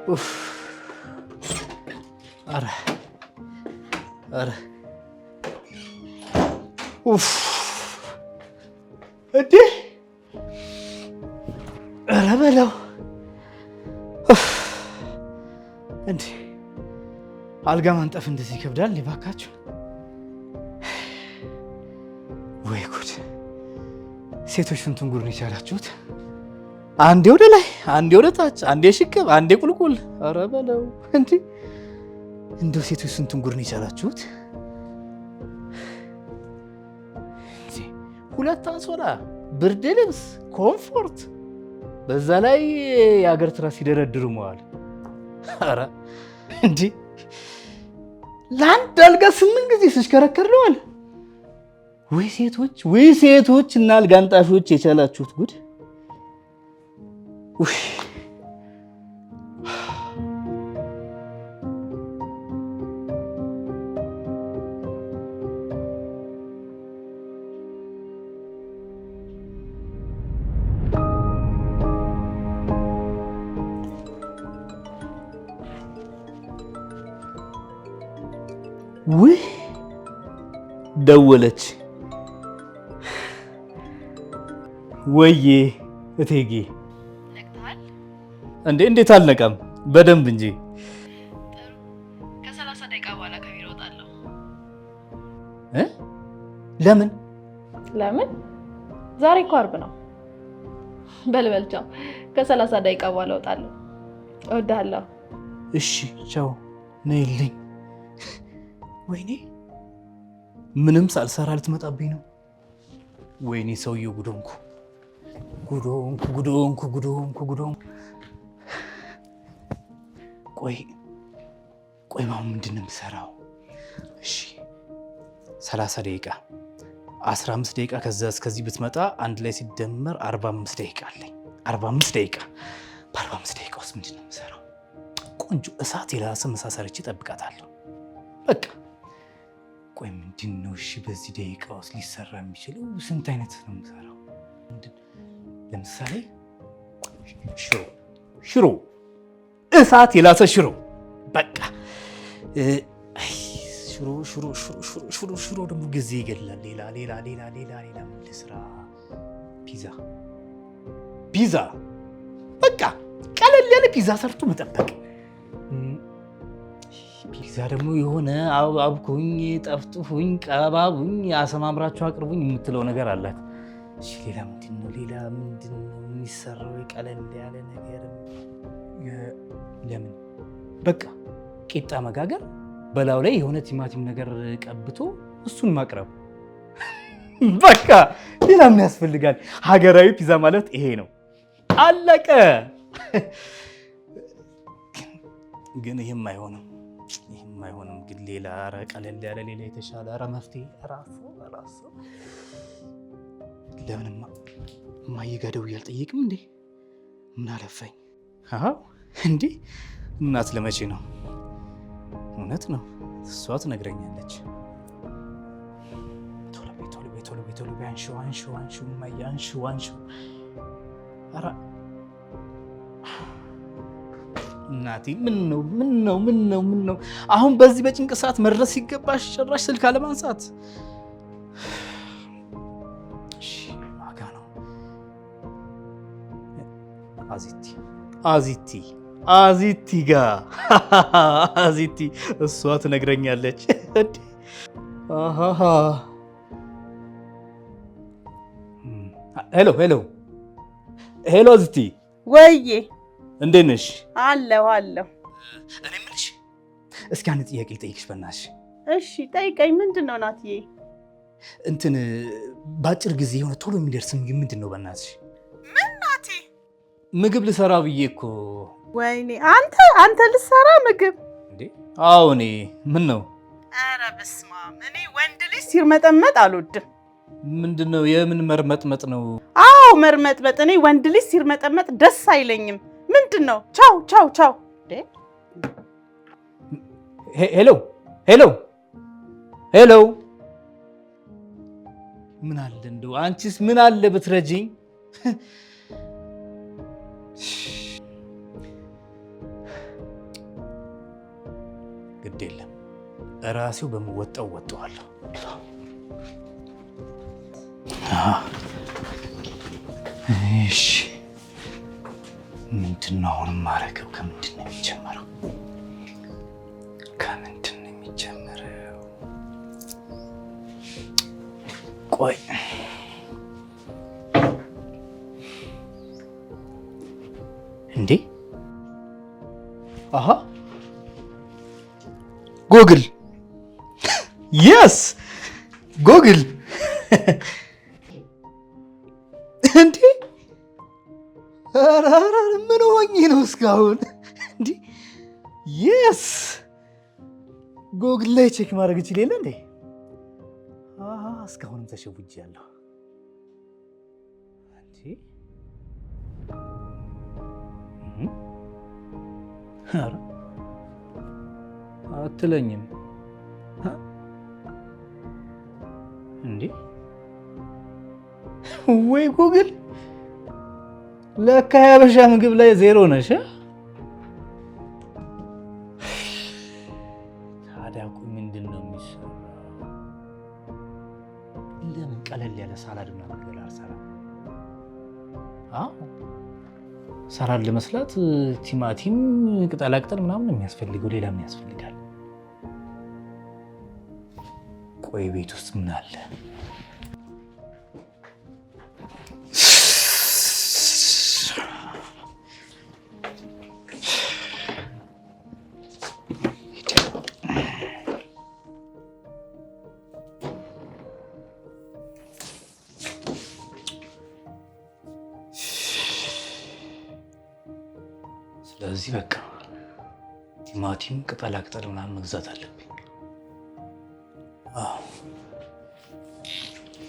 ኡፍ አረ አረ ኡፍ እዴ አረ በለው እንዴ አልጋ ማንጠፍ እንደዚህ ይከብዳል እንዴ? እባካችሁ ወይ ጉድ! ሴቶች ስንቱን ጉድ ነው የቻላችሁት? አንዴ ወደ ላይ፣ አንዴ ወደ ታች፣ አንዴ ሽቅብ፣ አንዴ ቁልቁል። አረ በለው እንዴ! እንደው ሴቶች ስንቱን ጉድ ነው የቻላችሁት? ሁለት አንሶላ፣ ብርድ ልብስ፣ ኮምፎርት፣ በዛ ላይ የአገር ትራስ ሲደረድሩ መዋል። አረ እንዴ! ለአንድ አልጋ 8 ጊዜ ሲሽከረከር ነዋል። ወይ ሴቶች እና አልጋ አንጣፊዎች የቻላችሁት ጉድ! ውይ ደወለች። ወዬ እቴጌ ነቅተሃል እንዴ? እንዴት አልነቃም? በደንብ እንጂ። ከ30 ደቂቃ በኋላ ከቢሮ እወጣለሁ። ለምን? ዛሬ እኮ ዓርብ ነው። በልበል ቻው። ከ30 ደቂቃ በኋላ እወጣለሁ። እወድሃለሁ። እሺ ቻው። ነይልኝ። ወይኔ ምንም ሳልሰራ ልትመጣብኝ ነው። ወይኔ ሰውዬው ጉዶንኩ። ቆይ ማሙ ምንድን ነው የምሰራው? እሺ 30 ደቂቃ 15 ደቂቃ ከዛ እስከዚህ ብትመጣ አንድ ላይ ሲደመር 45 ደቂቃ አለኝ። 45 ደቂቃ። በ45 ደቂቃ ውስጥ ምንድን ነው የምሰራው? ቆንጆ እሳት የላሰ ምሳ ሰርቼ እጠብቃታለሁ። በቃ ቆይ ምንድን ነው እሺ በዚህ ደቂቃ ውስጥ ሊሰራ የሚችለው? ስንት አይነት ነው የምሰራው? ለምሳሌ ሽሮ፣ እሳት የላሰ ሽሮ። በቃ ሽሮ ደግሞ ጊዜ ይገድላል። ሌላ ምን ልስራ? ፒዛ። በቃ ቀለል ያለ ፒዛ ሰርቶ መጠበቅ። ፒዛ ደግሞ የሆነ አብኩኝ፣ ጠፍጥፉኝ፣ ቀባቡኝ፣ አሰማምራችሁ አቅርቡኝ የምትለው ነገር አላት። እሺ ሌላ ምንድን ነው የሚሰራው? ቀለል ያለ ነገር ለምን? በቃ ቂጣ መጋገር፣ በላዩ ላይ የሆነ ቲማቲም ነገር ቀብቶ እሱን ማቅረብ። በቃ ሌላ ምን ያስፈልጋል? ሀገራዊ ፒዛ ማለት ይሄ ነው። አለቀ። ግን ይህም አይሆንም። ግን ሌላ ቀለል ያለ ሌላ የተሻለ መፍትሄ ራሱ ለምንማ እማዬ ጋ ደውዬ አልጠየቅም እንዴ? ምን አለፋኝ? አዎ እንዴ እናት ለመቼ ነው? እውነት ነው እሷ ትነግረኛለች። ቶሎ በይ አንሺው እማዬ አንሺው። ኧረ እናቴ ምን ነው አሁን በዚህ በጭንቅ ሰዓት መድረስ ሲገባሽ ጭራሽ ስልክ አለማንሳት። አዚቲ ጋ አዚቲ እሷ ትነግረኛለች። ሄሎ አዚቲ። ወይዬ እንዴት ነሽ? አለሁ። እኔ የምልሽ እስኪ አንድ ጥያቄ ልጠይቅሽ በእናትሽ። እሺ ጠይቀኝ። ምንድን ነው ናትዬ? በአጭር ጊዜ የሆነ ቶሎ የሚደርስ ምግብ ምንድን ነው በእናትሽ? ምን ናቴ? ምግብ ልሰራ ብዬ እኮ። ወይኔ አንተ ልሰራ ምግብ እንዴ? አዎ እኔ። ምን ነው? ኧረ በስመ አብ። እኔ ወንድ ልጅ ሲርመጠመጥ አልወድም። ምንድን ነው? የምን መርመጥመጥ ነው? አዎ መርመጥመጥ። እኔ ወንድ ልጅ ሲርመጠመጥ ደስ አይለኝም። ምንድን ነው? ቻው። ሄሎ። ምን አለ እንደው አንቺስ ምን አለ ብትረጂኝ? ግድ የለም እራሴው በመወጣው ወጣዋለሁ። እሺ ምንድን ነው አሁን ማረገው? ከምንድን ነው የሚጀመረው? ቆይ እንዴ! አሃ ጎግል የስ ጎግል እንዴ! ኧረ ምን ሆኜ ነው እስካሁን? እንዴ የስ ጎግል ላይ ቼክ ማድረግ እችል የለ እንዴ? እስካሁንም ተሸውጃለሁ እንዴ! ኧረ አትለኝም እንዴ? ወይ ጉግል ለካ የሀበሻ ምግብ ላይ ዜሮ ነሽ። ታዲያ ቆይ ምንድን ነው የሚሰራው? ለምን ቀለል ያለ ሳላድ ምናምን ነገር አልሰራም? ሰላድ ለመስራት ቲማቲም፣ ቅጠላቅጠል ምናምን የሚያስፈልገው፣ ሌላ ምን ያስፈልጋል? ቆይ ቤት ውስጥ ምን አለ? ስለዚህ በቃ ቲማቲም፣ ቅጠላቅጠል ምናምን መግዛት አለብኝ። አዎ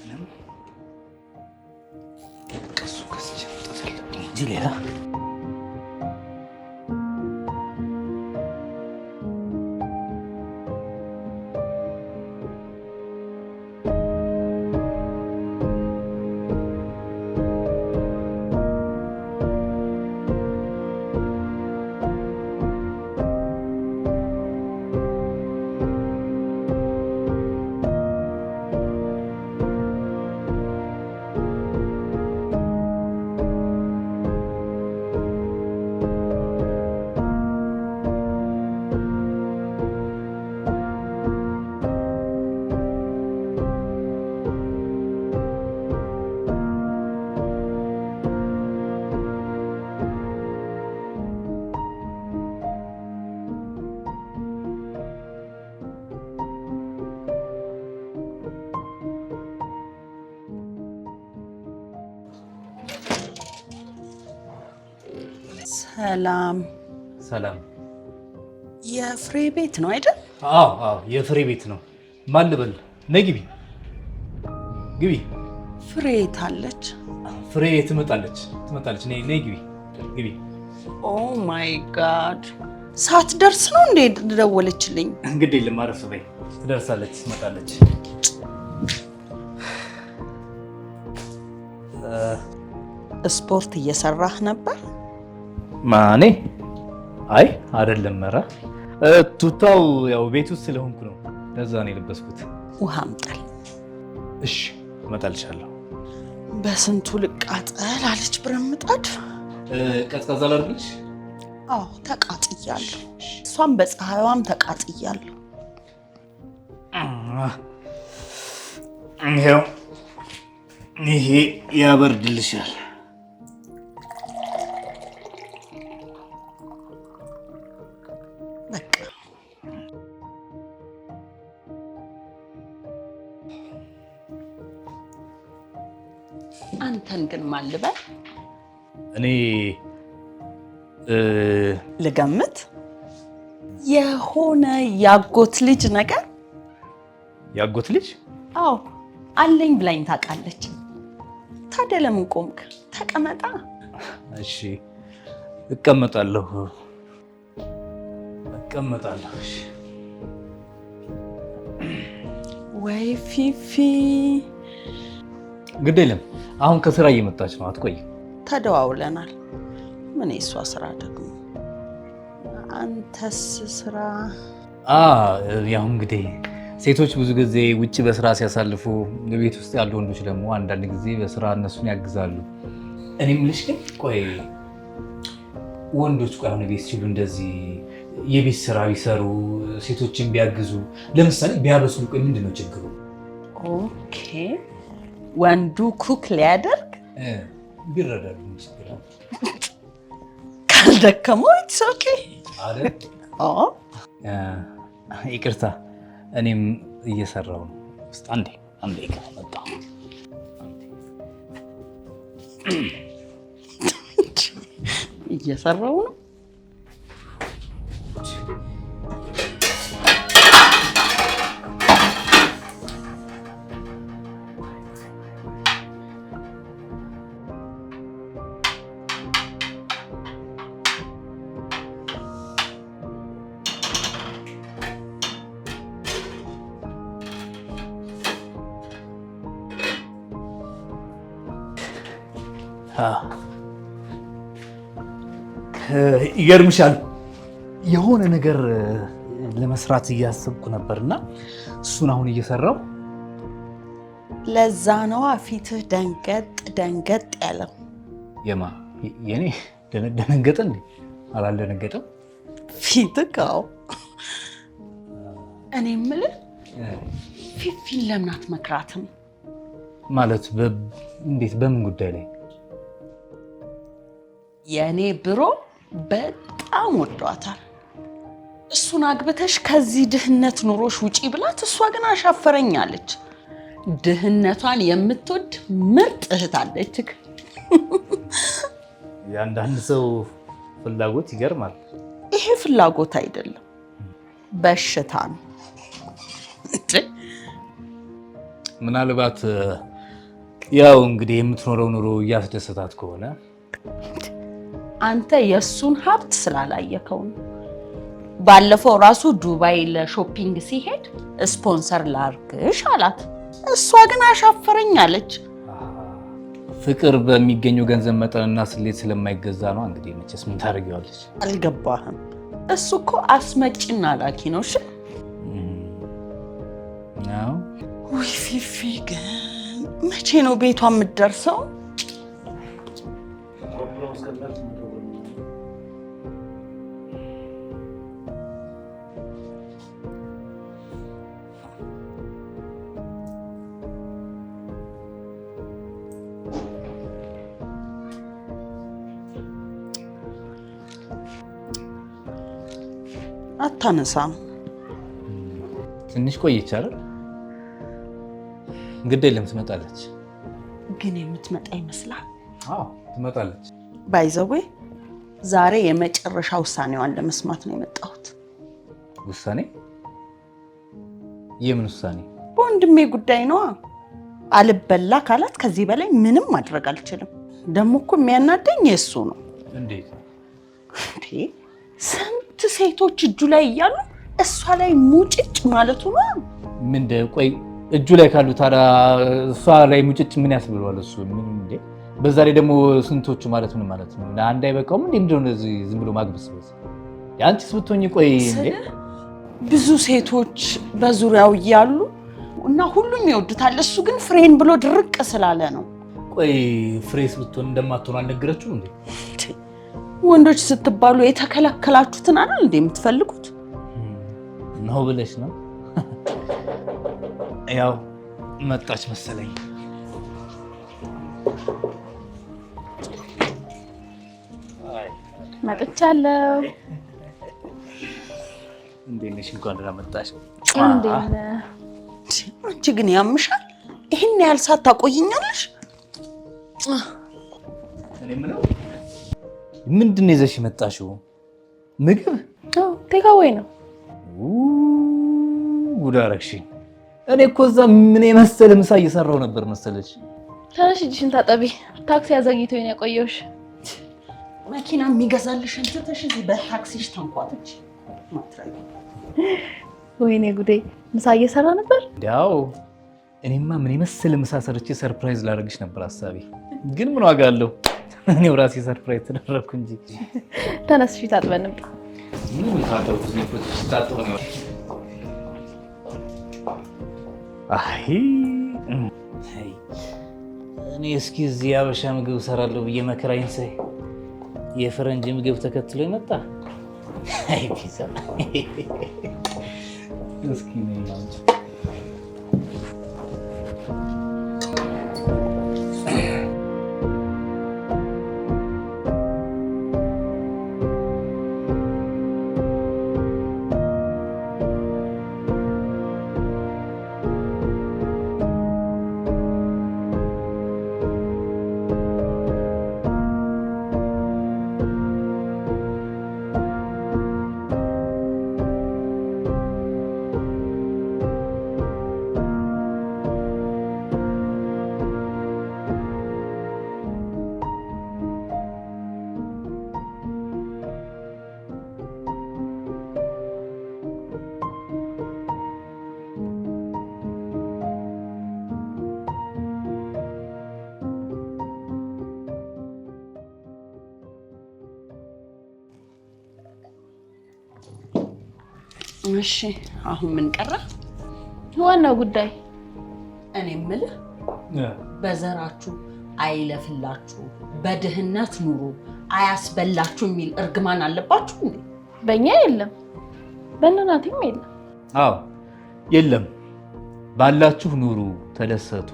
ምንም ከሱ ከስቼ መውጣት አለብኝ እንጂ ሌላ ሰላም ሰላም። የፍሬ ቤት ነው አይደል? አዎ አዎ፣ የፍሬ ቤት ነው። ማን ልበል? ነይ ግቢ ግቢ። ፍሬ ታለች? ፍሬ ትመጣለች። ነይ ግቢ ግቢ። ኦ ማይ ጋድ፣ ሳትደርስ ነው እንዴ ደወለችልኝ? እንግዲህ የለም አረፍ በይ፣ ትደርሳለች፣ ትመጣለች። ስፖርት እየሰራህ ነበር? ማኔ? አይ አይደለም። ኧረ ቱታው ያው ቤት ውስጥ ስለሆንኩ ነው፣ ለዛ ነው የለበስኩት። ውሃ አምጣል። እሺ እመጣልሻለሁ። በስንቱ ልቃጠል አለች ብረምጣድ። ቀዝቃዛ ላድርግልሽ? አዎ ተቃጥያለሁ። እሷም በፀሐይዋም ተቃጥያለሁ። ይሄው ይሄ ያበርድልሻል። አንተን ግን ማን ልበል? እኔ ልገምት፣ የሆነ ያጎት ልጅ ነገር። ያጎት ልጅ? አዎ አለኝ ብላኝ ታውቃለች። ታዲያ ለምን ቆምክ? ተቀመጣ። እሺ እቀመጣለሁ። እሺ። ወይ ፊፊ፣ ግድ የለም አሁን ከስራ እየመጣች ነው፣ አትቆይም። ተደዋውለናል። ምን የሷ ስራ ደግሞ? አንተስ ስራ? ያው እንግዲህ ሴቶች ብዙ ጊዜ ውጭ በስራ ሲያሳልፉ ቤት ውስጥ ያሉ ወንዶች ደግሞ አንዳንድ ጊዜ በስራ እነሱን ያግዛሉ። እኔ የምልሽ ግን ቆይ ወንዶች ቆይ አሁን ቤት ሲሉ እንደዚህ የቤት ስራ ቢሰሩ ሴቶችን ቢያግዙ ለምሳሌ ቢያበስሉ ቆይ ምንድን ነው ችግሩ? ኦኬ ወንዱ ኩክ ሊያደርግ ቢረዳሉ ካልደከመው ኢትስ ኦኬ አይደል? ይቅርታ እኔም እየሰራው ነው። አንዴ መጣ እየሰራው ነው። ይገርምሻል የሆነ ነገር ለመስራት እያሰብኩ ነበርና እሱን አሁን እየሰራው። ለዛ ነዋ ፊትህ ደንገጥ ያለው። የኔ ደነገጠ እንዴ? አላልደነገጠም ፊትህ። አዎ እኔ የምልህ ፊፊን ለምን አትመክራትም? ማለት እንዴት? በምን ጉዳይ ላይ? የኔ ብሮ በጣም ወዷታል። እሱን አግብተሽ ከዚህ ድህነት ኑሮሽ ውጪ ብላት፣ እሷ ግን አሻፈረኛለች። ድህነቷን የምትወድ ምርጥ እህት አለች። የአንዳንድ ሰው ፍላጎት ይገርማል። ይሄ ፍላጎት አይደለም በሽታ ነው። ምናልባት ያው እንግዲህ የምትኖረው ኑሮ እያስደሰታት ከሆነ አንተ የእሱን ሀብት ስላላየከው ነው። ባለፈው ራሱ ዱባይ ለሾፒንግ ሲሄድ ስፖንሰር ላርግሽ አላት። እሷ ግን አሻፈረኝ አለች። ፍቅር በሚገኘው ገንዘብ መጠንና ስሌት ስለማይገዛ ነው። እንግዲህ መቼስ ምን ታደርጊዋለች? አልገባህም? እሱ እኮ አስመጭና ላኪ ነው። እሺ ውይ ፊፊ ግን መቼ ነው ቤቷ የምትደርሰው? አታነሳም። ትንሽ ቆየች አይደል? ግድ የለም ትመጣለች። ግን የምትመጣ ይመስላል? አዎ ትመጣለች። ባይዘዌ ዛሬ የመጨረሻ ውሳኔዋን ለመስማት ነው የመጣሁት። ውሳኔ? የምን ውሳኔ? በወንድሜ ጉዳይ ነዋ። አልበላ ካላት ከዚህ በላይ ምንም ማድረግ አልችልም። ደግሞ እኮ የሚያናደኝ የእሱ ነው። እንዴት? ስንት ሴቶች እጁ ላይ እያሉ እሷ ላይ ሙጭጭ ማለቱ ነው። ቆይ እጁ ላይ ካሉ ታዲያ እሷ ላይ ሙጭጭ ምን ያስብለዋል? እሱ ምን እንዴ? በዛ ላይ ደግሞ ስንቶቹ ማለት ምን ማለት ነው? ለአንድ አይበቃውም እንዴ? ምንድነው እንደዚህ ዝም ብሎ ማግበስበስ? ያንቺስ ብትሆኚ ቆይ እንዴ? ብዙ ሴቶች በዙሪያው እያሉ እና ሁሉም ይወዱታል። እሱ ግን ፍሬን ብሎ ድርቅ ስላለ ነው። ቆይ ፍሬስ ብትሆን እንደማትሆን አልነገረችውም እንዴ? ወንዶች ስትባሉ የተከለከላችሁትን አይደል እንዴ የምትፈልጉት? ነው ብለሽ ነው? ያው መጣች መሰለኝ። መጥቻለሁ። እንዴት ነሽ? እንኳን ደህና መጣሽ። እንዴት ነህ? አንቺ ግን ያምሻል። ይሄን ያህል ሰዓት ታቆይኛለሽ? እኔ ምነው ምንድን ነው ይዘሽ የመጣሽው? ምግብ? አዎ ቴካዌይ ነው። ጉድ አደረግሽኝ። እኔ እኮ እዛ ምን የመሰለ ምሳ እየሰራሁ ነበር መሰለሽ። ተነሽ እጅሽን ታጠቢ። ታክሲ አዘግይቶኝ ነው ያቆየሁሽ። መኪና የሚገዛልሽን ትተሽ እዚህ በታክሲሽ ተንኳተች ማትራይ። ወይኔ ጉዴ! ምሳ እየሰራ ነበር? ያው እኔማ ምን የመሰለ ምሳ ሰርቼ ሰርፕራይዝ ላደርግሽ ነበር ሀሳቤ። ግን ምን ዋጋ አለው? እኔው ራሴ ሰርፕራይዝ ተደረኩ እንጂ። ተነስሽ ታጥበን እንጣ። ምን ታጠብኩ? ታጠብኩ ነው አይ እኔ እስኪ እዚህ አበሻ ምግብ እሰራለሁ ብዬ መከራዬን ሳይ የፈረንጅ ምግብ ተከትሎ ይመጣ። አይ ፒዛ እስኪ ነኝ አንቺ እሺ አሁን ምን ቀረ? ዋናው ጉዳይ እኔ የምልህ በዘራችሁ አይለፍላችሁ፣ በድህነት ኑሩ፣ አያስበላችሁ የሚል እርግማን አለባችሁ እንዴ? በእኛ የለም፣ በእናንተም የለም። አዎ የለም። ባላችሁ ኑሩ፣ ተደሰቱ፣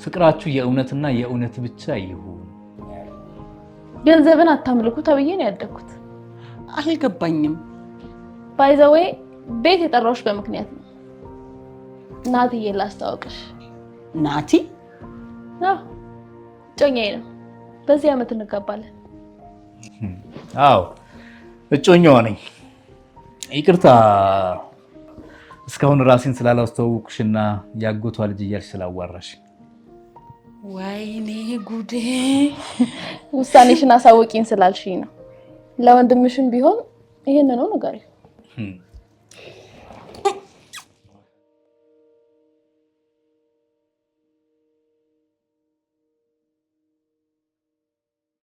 ፍቅራችሁ የእውነትና የእውነት ብቻ ይሁን። ገንዘብን አታምልኩ ተብዬ ነው ያደግኩት። አልገባኝም። ባይዘዌ ቤት የጠራሁሽ በምክንያት ነው። ናትዬ ላስታውቅሽ። ናቲ? አዎ እጮኛዬ ነው። በዚህ ዓመት እንጋባለን። አዎ እጮኛዋ ነኝ። ይቅርታ እስካሁን ራሴን ስላላስተዋወቅሽና ያጎቷ ልጅ እያልሽ ስላዋራሽ። ወይኔ ጉዴ! ውሳኔሽን አሳውቂኝ ስላልሽኝ ነው። ለወንድምሽም ቢሆን ይሄን ነው ንገሪው።